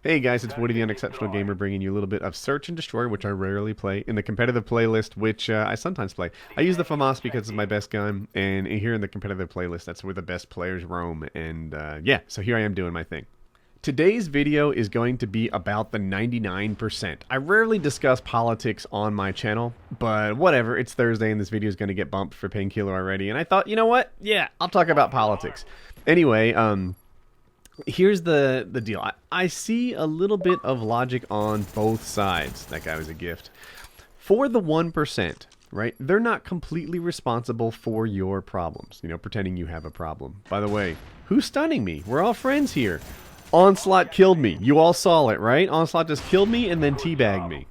Hey guys, it's Woody the Unexceptional Gamer bringing you a little bit of Search and Destroy, which I rarely play, in the competitive playlist, which I sometimes play. I use the FAMAS because it's my best gun, and here in the competitive playlist, that's where the best players roam, and yeah, so here I am doing my thing. Today's video is going to be about the 99%. I rarely discuss politics on my channel, but whatever, it's Thursday and this video is going to get bumped for Painkiller already, and I thought, you know what? Yeah, I'll talk about politics. Anyway, here's the deal. I see a little bit of logic on both sides. That guy was a gift. For the 1%, right? They're not completely responsible for your problems. You know, pretending you have a problem. By the way, who's stunning me? We're all friends here. Onslaught killed me. You all saw it, right? Onslaught just killed me and then teabagged me.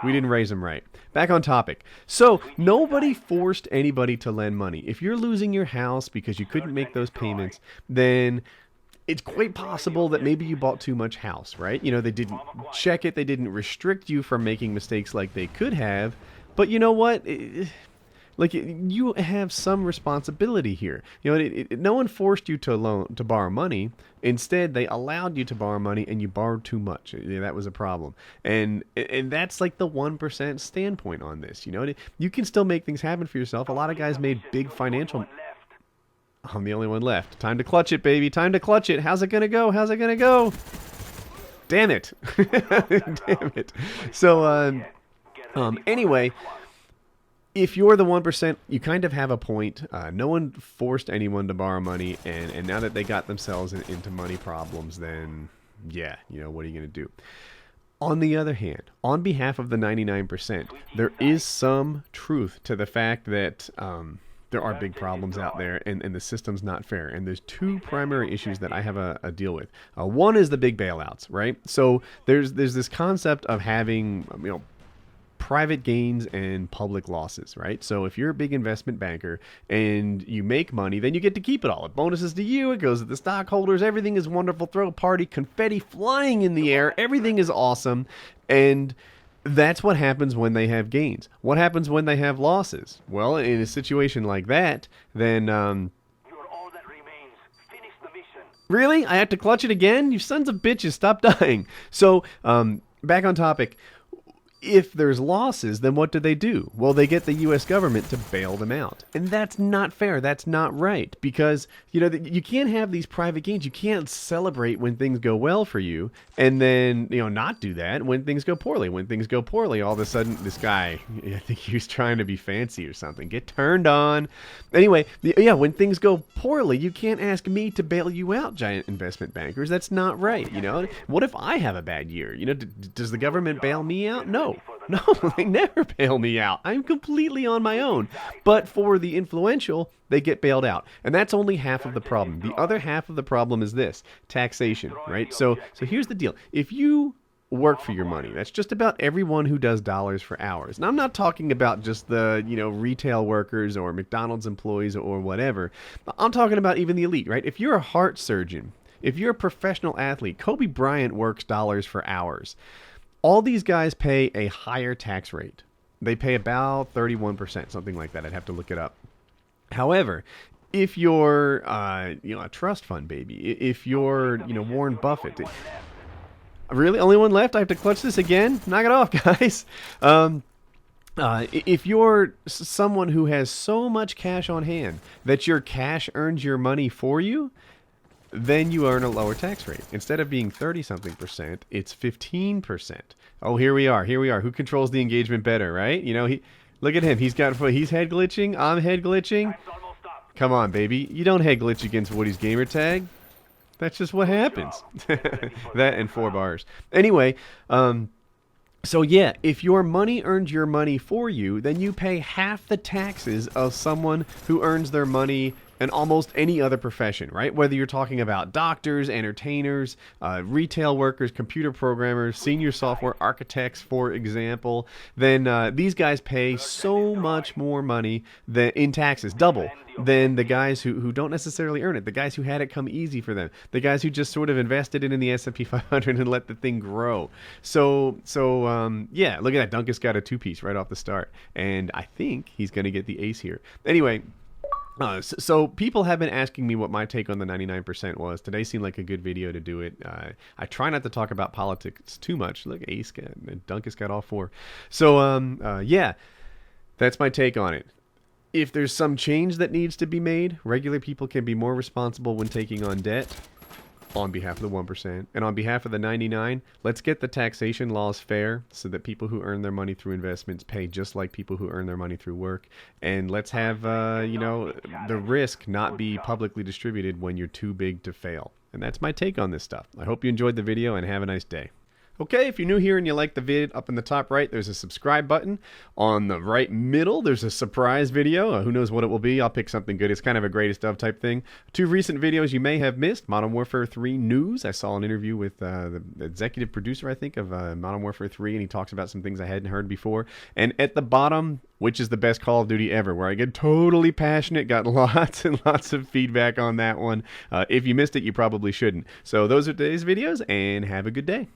We didn't raise him right. Back on topic. So, nobody forced anybody to lend money. If you're losing your house because you couldn't make those payments, then it's quite possible that maybe you bought too much house, right? You know, they didn't check it. They didn't restrict you from making mistakes like they could have. But you know what? Like, you have some responsibility here. You know, no one forced you to borrow money. Instead, they allowed you to borrow money, and you borrowed too much. That was a problem. And that's like the 1% standpoint on this. You know, you can still make things happen for yourself. A lot of guys made big financial... I'm the only one left. Time to clutch it, baby. Time to clutch it. How's it gonna go? How's it gonna go? Damn it. Damn it. So, anyway, if you're the 1%, you kind of have a point. No one forced anyone to borrow money, and now that they got themselves into money problems, then, yeah, you know, what are you gonna do? On the other hand, on behalf of the 99%, there is some truth to the fact that, there are big problems out there, and the system's not fair. And there's two primary issues that I have a deal with. One is the big bailouts, right? So there's this concept of having, you know, private gains and public losses, right? So if you're a big investment banker and you make money, then you get to keep it all. It bonuses to you, it goes to the stockholders, everything is wonderful, throw a party, confetti flying in the air, everything is awesome, and that's what happens when they have gains. What happens when they have losses? Well, in a situation like that, then, You're all that remains. Finish the mission. Really? I have to clutch it again? You sons of bitches, stop dying. So, back on topic. If there's losses, then what do? Well, they get the U.S. government to bail them out. And that's not fair. That's not right. Because, you know, you can't have these private gains. You can't celebrate when things go well for you and then, you know, not do that when things go poorly. When things go poorly, all of a sudden, this guy, I think he was trying to be fancy or something, get turned on. Anyway, yeah, when things go poorly, you can't ask me to bail you out, giant investment bankers. That's not right, you know. What if I have a bad year? You know, does the government bail me out? No. No, they never bail me out. I'm completely on my own. But for the influential, they get bailed out. And that's only half of the problem. The other half of the problem is this, taxation, right? So here's the deal. If you work for your money, that's just about everyone who does dollars for hours. And I'm not talking about just the, you know, retail workers or McDonald's employees or whatever. I'm talking about even the elite, right? If you're a heart surgeon, if you're a professional athlete, Kobe Bryant works dollars for hours. All these guys pay a higher tax rate. They pay about 31%, something like that. I'd have to look it up. However, if you're, you know, a trust fund baby, if you're, you know, Warren Buffett, really, only one left? I have to clutch this again? Knock it off, guys. If you're someone who has so much cash on hand that your cash earns your money for you, then you earn a lower tax rate. Instead of being 30-something%, it's 15%. Oh, here we are. Who controls the engagement better, right? You know, look at him. He's head glitching. I'm head glitching. Come on, baby. You don't head glitch against WoodysGamertag. That's just what happens. That and 4 bars. Anyway, so yeah, if your money earns your money for you, then you pay half the taxes of someone who earns their money in almost any other profession, right? Whether you're talking about doctors, entertainers, retail workers, computer programmers, senior software architects, for example, then these guys pay so much more money in taxes, double, than the guys who don't necessarily earn it, the guys who had it come easy for them, the guys who just sort of invested it in the S&P 500 and let the thing grow. So yeah, look at that. Dunkus got a 2-piece right off the start, and I think he's going to get the ace here. Anyway, So people have been asking me what my take on the 99% was. Today seemed like a good video to do it. I try not to talk about politics too much. Look, Ace got, Dunkus got all four. So, yeah, that's my take on it. If there's some change that needs to be made, regular people can be more responsible when taking on debt. On behalf of the 1%. And on behalf of the 99, let's get the taxation laws fair so that people who earn their money through investments pay just like people who earn their money through work. And let's have, the risk not be publicly distributed when you're too big to fail. And that's my take on this stuff. I hope you enjoyed the video and have a nice day. Okay, if you're new here and you like the vid, up in the top right, there's a subscribe button. On the right middle, there's a surprise video. Who knows what it will be? I'll pick something good. It's kind of a greatest of type thing. 2 recent videos you may have missed. Modern Warfare 3 news. I saw an interview with the executive producer, I think, of Modern Warfare 3, and he talks about some things I hadn't heard before. And at the bottom, which is the best Call of Duty ever, where I get totally passionate, got lots and lots of feedback on that one. If you missed it, you probably shouldn't. So those are today's videos, and have a good day.